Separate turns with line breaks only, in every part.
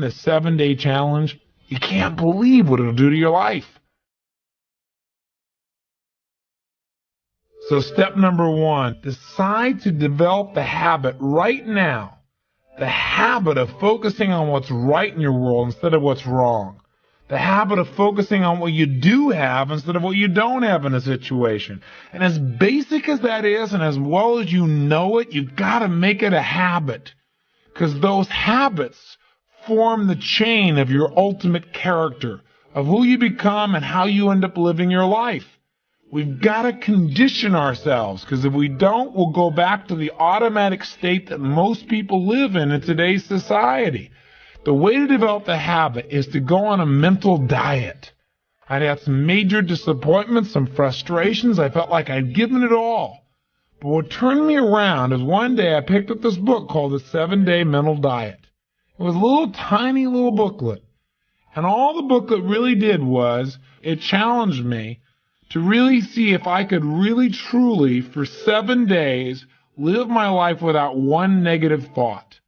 this 7-day challenge, you can't believe what it'll do to your life. So step number 1, decide to develop the habit right now, the habit of focusing on what's right in your world instead of what's wrong. The habit of focusing on what you do have instead of what you don't have in a situation. And as basic as that is, and as well as you know it, you've got to make it a habit. Because those habits form the chain of your ultimate character, of who you become and how you end up living your life. We've got to condition ourselves, because if we don't, we'll go back to the automatic state that most people live in today's society. The way to develop the habit is to go on a mental diet. I'd had some major disappointments, some frustrations. I felt like I'd given it all. But what turned me around is one day I picked up this book called The 7-Day Mental Diet. It was a tiny little booklet. And all the booklet really did was it challenged me to really see if I could really truly, for 7 days, live my life without one negative thought.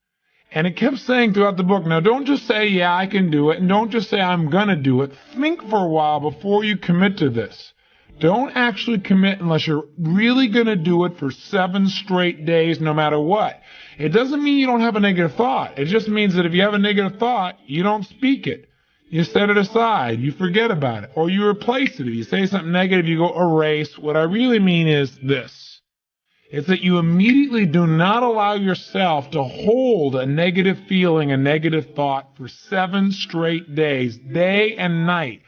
And it kept saying throughout the book, now don't just say, yeah, I can do it, and don't just say, I'm going to do it. Think for a while before you commit to this. Don't actually commit unless you're really going to do it for 7 straight days, no matter what. It doesn't mean you don't have a negative thought. It just means that if you have a negative thought, you don't speak it. You set it aside. You forget about it. Or you replace it. If you say something negative, you go erase. What I really mean is this. It's that you immediately do not allow yourself to hold a negative feeling, a negative thought for 7 straight days, day and night,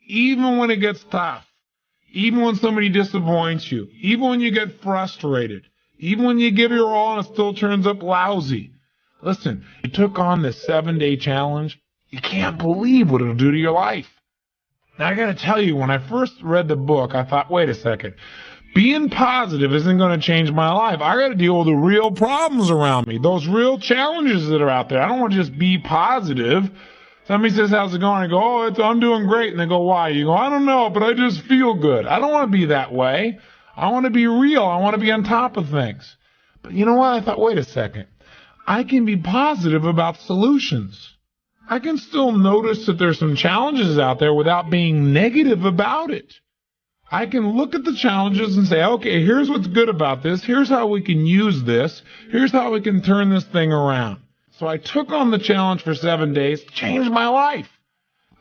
even when it gets tough, even when somebody disappoints you, even when you get frustrated, even when you give your all and it still turns up lousy. Listen, you took on this 7-day challenge. You can't believe what it'll do to your life. Now, I got to tell you, when I first read the book, I thought, wait a second. Being positive isn't going to change my life. I got to deal with the real problems around me, those real challenges that are out there. I don't want to just be positive. Somebody says, how's it going? I go, I'm doing great. And they go, why? You go, I don't know, but I just feel good. I don't want to be that way. I want to be real. I want to be on top of things. But you know what? I thought, wait a second. I can be positive about solutions. I can still notice that there's some challenges out there without being negative about it. I can look at the challenges and say, okay, here's what's good about this. Here's how we can use this. Here's how we can turn this thing around. So I took on the challenge for 7 days, changed my life.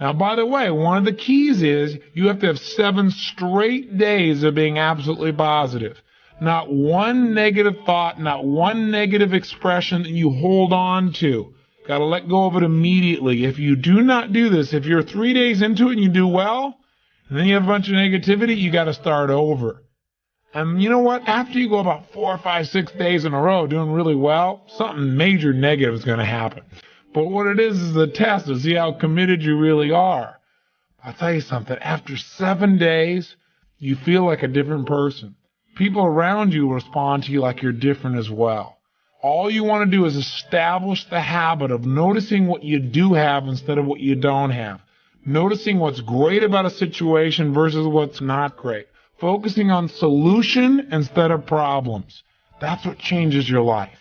Now, by the way, one of the keys is you have to have 7 straight days of being absolutely positive. Not one negative thought, not one negative expression that you hold on to. Got to let go of it immediately. If you do not do this, if you're 3 days into it and you do well, and then you have a bunch of negativity, you got to start over. And you know what? After you go about 4, 5, 6 days in a row doing really well, something major negative is going to happen. But what it is a test to see how committed you really are. I'll tell you something. After 7 days, you feel like a different person. People around you respond to you like you're different as well. All you want to do is establish the habit of noticing what you do have instead of what you don't have. Noticing what's great about a situation versus what's not great. Focusing on solution instead of problems. That's what changes your life.